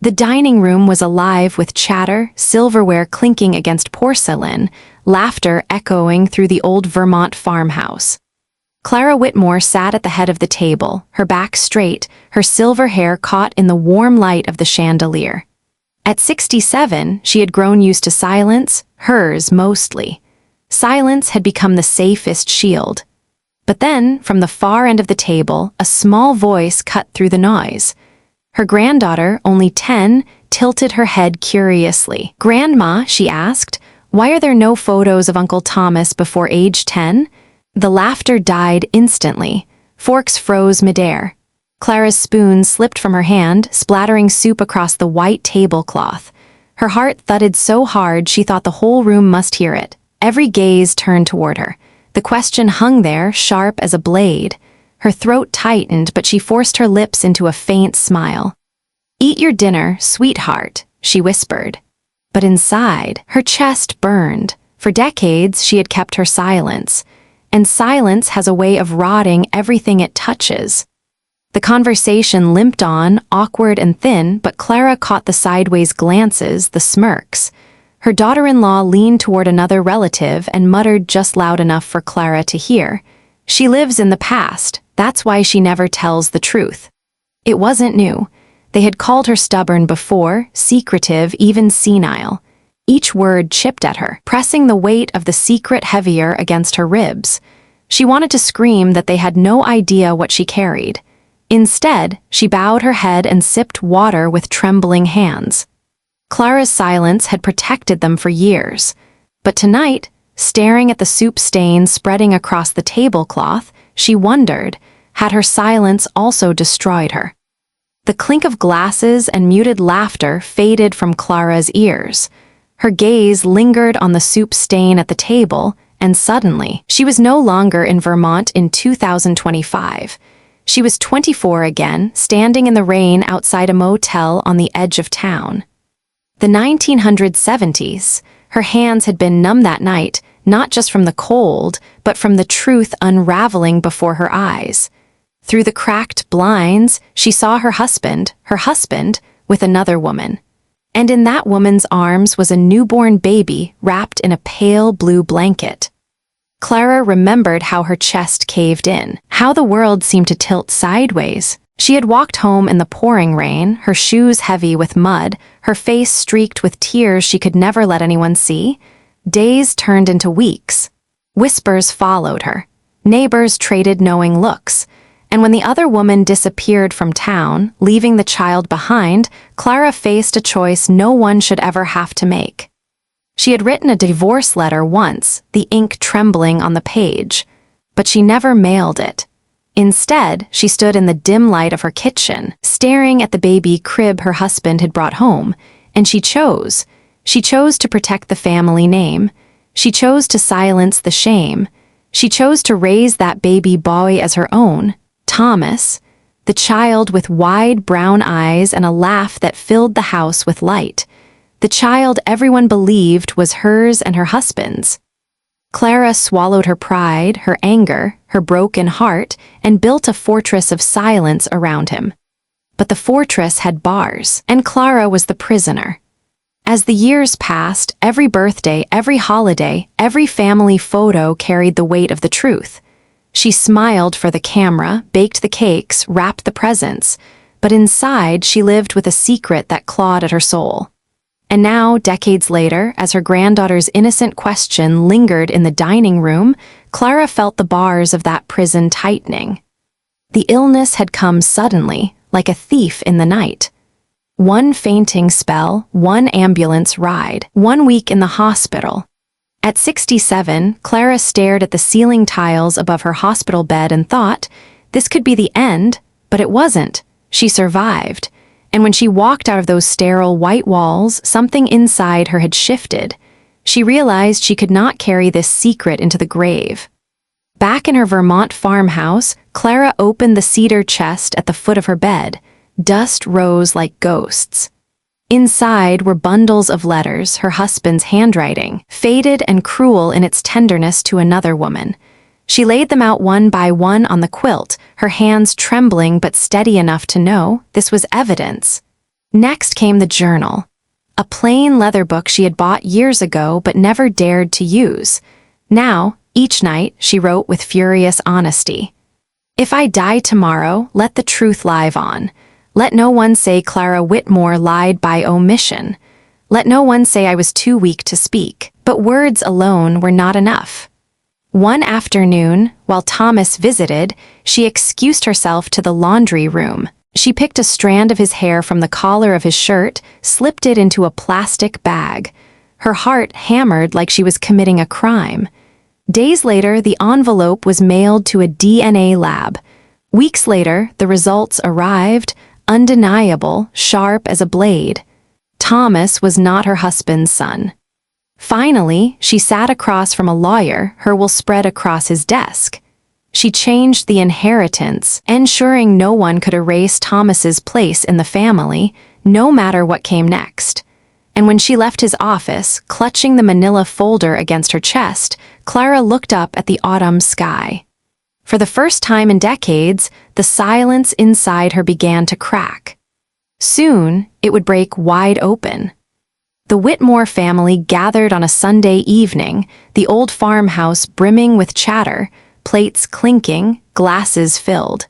The dining room was alive with chatter, silverware clinking against porcelain, laughter echoing through the old Vermont farmhouse. Clara Whitmore sat at the head of the table, her back straight, her silver hair caught in the warm light of the chandelier. At 67, she had grown used to silence, hers mostly. Silence had become the safest shield. But then, from the far end of the table, a small voice cut through the noise. Her granddaughter, only 10, tilted her head curiously. "Grandma," she asked, "why are there no photos of Uncle Thomas before age 10? The laughter died instantly. Forks froze midair. Clara's spoon slipped from her hand, splattering soup across the white tablecloth. Her heart thudded so hard she thought the whole room must hear it. Every gaze turned toward her. The question hung there, sharp as a blade. Her throat tightened, but she forced her lips into a faint smile. "Eat your dinner, sweetheart," she whispered. But inside, her chest burned. For decades, she had kept her silence. And silence has a way of rotting everything it touches. The conversation limped on, awkward and thin, but Clara caught the sideways glances, the smirks. Her daughter-in-law leaned toward another relative and muttered just loud enough for Clara to hear. "She lives in the past, that's why she never tells the truth." It wasn't new. They had called her stubborn before, secretive, even senile. Each word chipped at her, pressing the weight of the secret heavier against her ribs. She wanted to scream that they had no idea what she carried. Instead, she bowed her head and sipped water with trembling hands. Clara's silence had protected them for years. But tonight, staring at the soup stains spreading across the tablecloth, she wondered, had her silence also destroyed her? The clink of glasses and muted laughter faded from Clara's ears. Her gaze lingered on the soup stain at the table, and suddenly, she was no longer in Vermont in 2025. She was 24 again, standing in the rain outside a motel on the edge of town. The 1970s, her hands had been numb that night, not just from the cold, but from the truth unraveling before her eyes. Through the cracked blinds, she saw her husband, with another woman. And in that woman's arms was a newborn baby wrapped in a pale blue blanket. Clara remembered how her chest caved in, how the world seemed to tilt sideways. She had walked home in the pouring rain, her shoes heavy with mud, her face streaked with tears she could never let anyone see. Days turned into weeks. Whispers followed her. Neighbors traded knowing looks. And when the other woman disappeared from town, leaving the child behind, Clara faced a choice no one should ever have to make. She had written a divorce letter once, the ink trembling on the page, but she never mailed it. Instead, she stood in the dim light of her kitchen, staring at the baby crib her husband had brought home, and she chose. She chose to protect the family name. She chose to silence the shame. She chose to raise that baby boy as her own. Thomas, the child with wide brown eyes and a laugh that filled the house with light. The child everyone believed was hers and her husband's. Clara swallowed her pride, her anger, her broken heart, and built a fortress of silence around him. But the fortress had bars, and Clara was the prisoner. As the years passed, every birthday, every holiday, every family photo carried the weight of the truth. She smiled for the camera, baked the cakes, wrapped the presents, but inside she lived with a secret that clawed at her soul. And now, decades later, as her granddaughter's innocent question lingered in the dining room, Clara felt the bars of that prison tightening. The illness had come suddenly, like a thief in the night. One fainting spell, one ambulance ride, 1 week in the hospital. At 67, Clara stared at the ceiling tiles above her hospital bed and thought, this could be the end, but it wasn't. She survived. And when she walked out of those sterile white walls, something inside her had shifted. She realized she could not carry this secret into the grave. Back in her Vermont farmhouse, Clara opened the cedar chest at the foot of her bed. Dust rose like ghosts. Inside were bundles of letters, her husband's handwriting, faded and cruel in its tenderness to another woman. She laid them out one by one on the quilt, her hands trembling but steady enough to know this was evidence. Next came the journal, a plain leather book she had bought years ago but never dared to use. Now, each night, she wrote with furious honesty. If I die tomorrow, let the truth live on. Let no one say Clara Whitmore lied by omission. Let no one say I was too weak to speak. But words alone were not enough. One afternoon, while Thomas visited, she excused herself to the laundry room. She picked a strand of his hair from the collar of his shirt, slipped it into a plastic bag. Her heart hammered like she was committing a crime. Days later, the envelope was mailed to a DNA lab. Weeks later, the results arrived, undeniable, sharp as a blade. Thomas was not her husband's son. Finally, she sat across from a lawyer, her will spread across his desk. She changed the inheritance, ensuring no one could erase Thomas's place in the family, no matter what came next. And when she left his office, clutching the manila folder against her chest, Clara looked up at the autumn sky. For the first time in decades, the silence inside her began to crack. Soon, it would break wide open. The Whitmore family gathered on a Sunday evening, the old farmhouse brimming with chatter, plates clinking, glasses filled.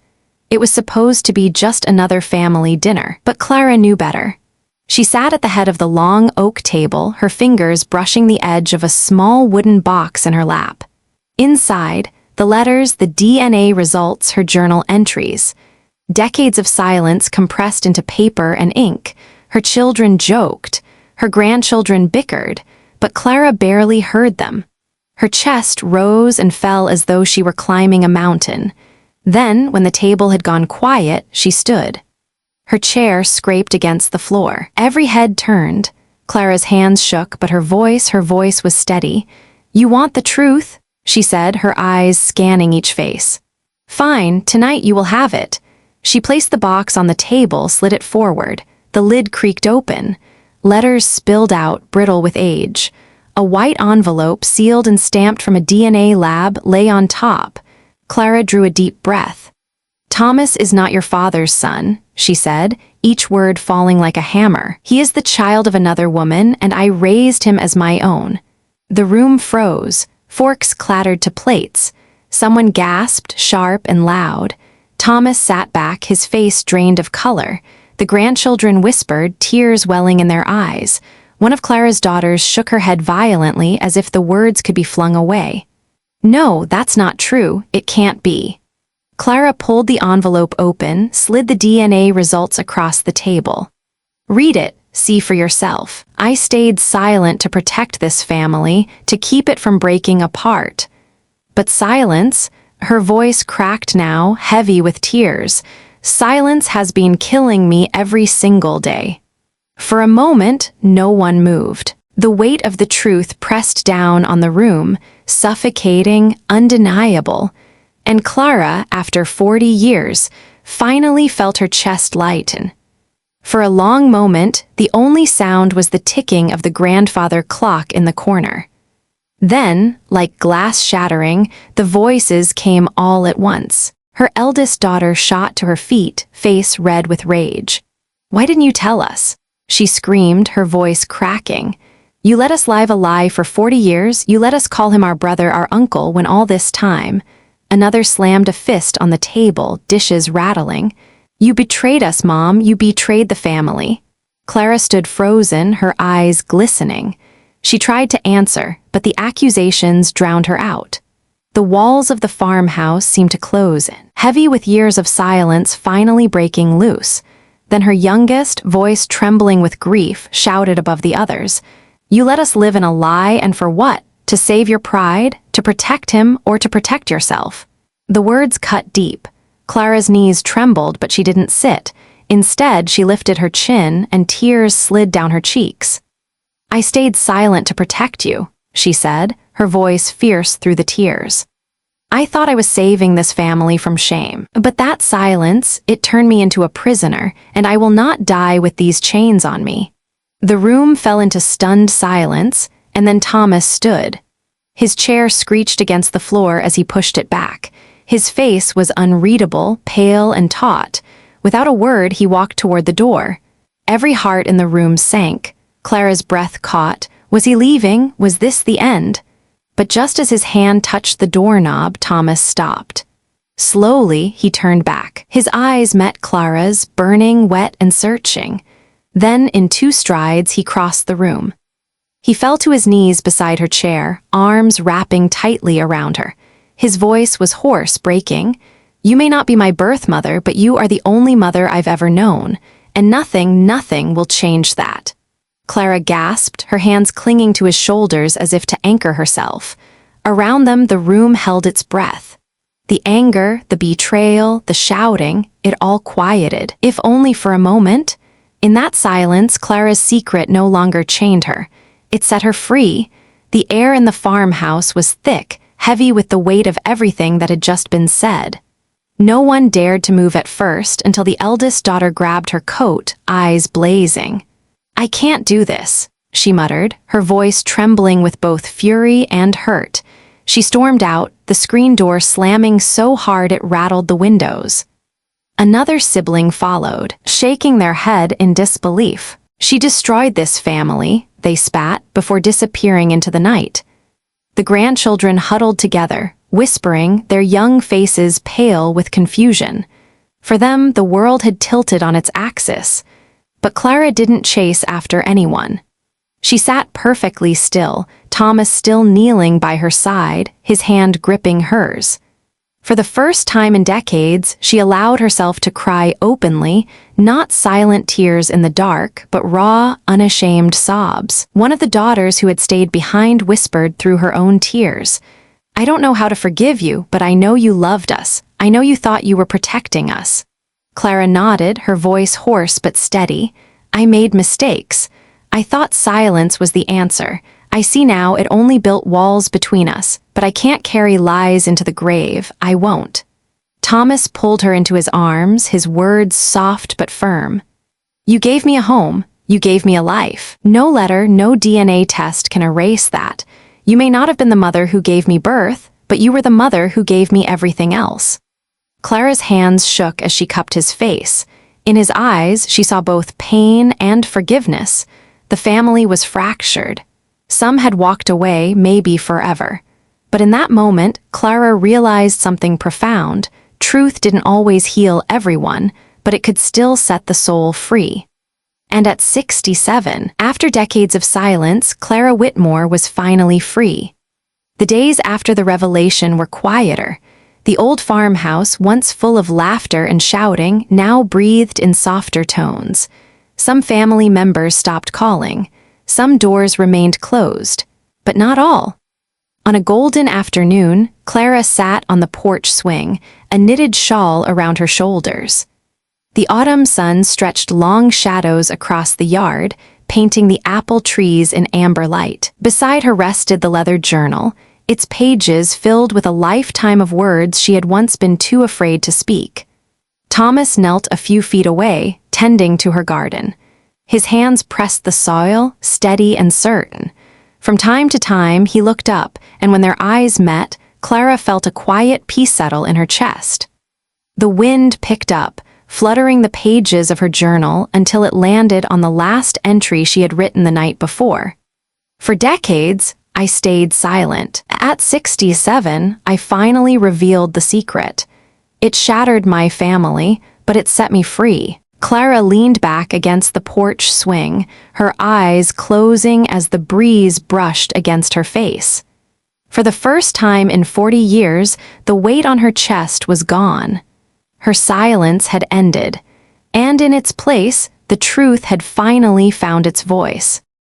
It was supposed to be just another family dinner, but Clara knew better. She sat at the head of the long oak table, her fingers brushing the edge of a small wooden box in her lap. Inside, the letters, the DNA results, her journal entries. Decades of silence compressed into paper and ink. Her children joked. Her grandchildren bickered, but Clara barely heard them. Her chest rose and fell as though she were climbing a mountain. Then, when the table had gone quiet, she stood. Her chair scraped against the floor. Every head turned. Clara's hands shook, but her voice was steady. "You want the truth?" she said, her eyes scanning each face. "Fine, tonight you will have it." She placed the box on the table, slid it forward. The lid creaked open. Letters spilled out, brittle with age. A white envelope, sealed and stamped from a DNA lab, lay on top. Clara drew a deep breath. "Thomas is not your father's son," she said, each word falling like a hammer. "He is the child of another woman, and I raised him as my own." The room froze. Forks clattered to plates. Someone gasped, sharp and loud. Thomas sat back, his face drained of color. The grandchildren whispered, tears welling in their eyes. One of Clara's daughters shook her head violently as if the words could be flung away. "No, that's not true. It can't be." Clara pulled the envelope open, slid the DNA results across the table. "Read it, see for yourself. I stayed silent to protect this family, to keep it from breaking apart." But silence, her voice cracked now, heavy with tears. "Silence has been killing me every single day." For a moment, no one moved. The weight of the truth pressed down on the room, suffocating, undeniable. And Clara, after 40 years, finally felt her chest lighten. For a long moment, the only sound was the ticking of the grandfather clock in the corner. Then, like glass shattering, the voices came all at once. Her eldest daughter shot to her feet, face red with rage. "Why didn't you tell us?" she screamed, her voice cracking. "You let us live a lie for 40 years, you let us call him our brother, our uncle, when all this time—" Another slammed a fist on the table, dishes rattling. "You betrayed us, Mom, you betrayed the family." Clara stood frozen, her eyes glistening. She tried to answer, but the accusations drowned her out. The walls of the farmhouse seemed to close in, heavy with years of silence finally breaking loose. Then her youngest, voice trembling with grief, shouted above the others, "You let us live in a lie, and for what? To save your pride? To protect him, or to protect yourself?" The words cut deep. Clara's knees trembled, but she didn't sit. Instead, she lifted her chin, and tears slid down her cheeks. "I stayed silent to protect you," she said, her voice fierce through the tears. "I thought I was saving this family from shame. But that silence, it turned me into a prisoner, and I will not die with these chains on me." The room fell into stunned silence, and then Thomas stood. His chair screeched against the floor as he pushed it back. His face was unreadable, pale and taut. Without a word, he walked toward the door. Every heart in the room sank. Clara's breath caught. Was he leaving? Was this the end? But just as his hand touched the doorknob, Thomas stopped. Slowly, he turned back. His eyes met Clara's, burning, wet, and searching. Then, in 2 strides, he crossed the room. He fell to his knees beside her chair, arms wrapping tightly around her. His voice was hoarse, breaking. "You may not be my birth mother, but you are the only mother I've ever known, and nothing will change that." Clara gasped, her hands clinging to his shoulders as if to anchor herself. Around them, the room held its breath. The anger, the betrayal, the shouting, it all quieted, if only for a moment. In that silence, Clara's secret no longer chained her. It set her free. The air in the farmhouse was thick, heavy with the weight of everything that had just been said. No one dared to move at first until the eldest daughter grabbed her coat, eyes blazing. "I can't do this," she muttered, her voice trembling with both fury and hurt. She stormed out, the screen door slamming so hard it rattled the windows. Another sibling followed, shaking their head in disbelief. "She destroyed this family," they spat, before disappearing into the night. The grandchildren huddled together, whispering, their young faces pale with confusion. For them, the world had tilted on its axis. But Clara didn't chase after anyone. She sat perfectly still, Thomas still kneeling by her side, his hand gripping hers. For the first time in decades, she allowed herself to cry openly, not silent tears in the dark, but raw, unashamed sobs. One of the daughters who had stayed behind whispered through her own tears, "I don't know how to forgive you, but I know you loved us. I know you thought you were protecting us." Clara nodded, her voice hoarse but steady. "I made mistakes. I thought silence was the answer. I see now it only built walls between us, but I can't carry lies into the grave. I won't." Thomas pulled her into his arms, his words soft but firm. "You gave me a home. You gave me a life. No letter, no DNA test can erase that. You may not have been the mother who gave me birth, but you were the mother who gave me everything else." Clara's hands shook as she cupped his face. In his eyes, she saw both pain and forgiveness. The family was fractured. Some had walked away, maybe forever. But in that moment, Clara realized something profound. Truth didn't always heal everyone, but it could still set the soul free. And at 67, after decades of silence, Clara Whitmore was finally free. The days after the revelation were quieter. The old farmhouse, once full of laughter and shouting, now breathed in softer tones. Some family members stopped calling. Some doors remained closed. But not all. On a golden afternoon, Clara sat on the porch swing, a knitted shawl around her shoulders. The autumn sun stretched long shadows across the yard, painting the apple trees in amber light. Beside her rested the leather journal, its pages filled with a lifetime of words she had once been too afraid to speak. Thomas knelt a few feet away, tending to her garden. His hands pressed the soil, steady and certain. From time to time, he looked up, and when their eyes met, Clara felt a quiet peace settle in her chest. The wind picked up, fluttering the pages of her journal until it landed on the last entry she had written the night before. "For decades, I stayed silent. At 67, I finally revealed the secret. It shattered my family, but it set me free." Clara leaned back against the porch swing, her eyes closing as the breeze brushed against her face. For the first time in 40 years, the weight on her chest was gone. Her silence had ended, and in its place, the truth had finally found its voice.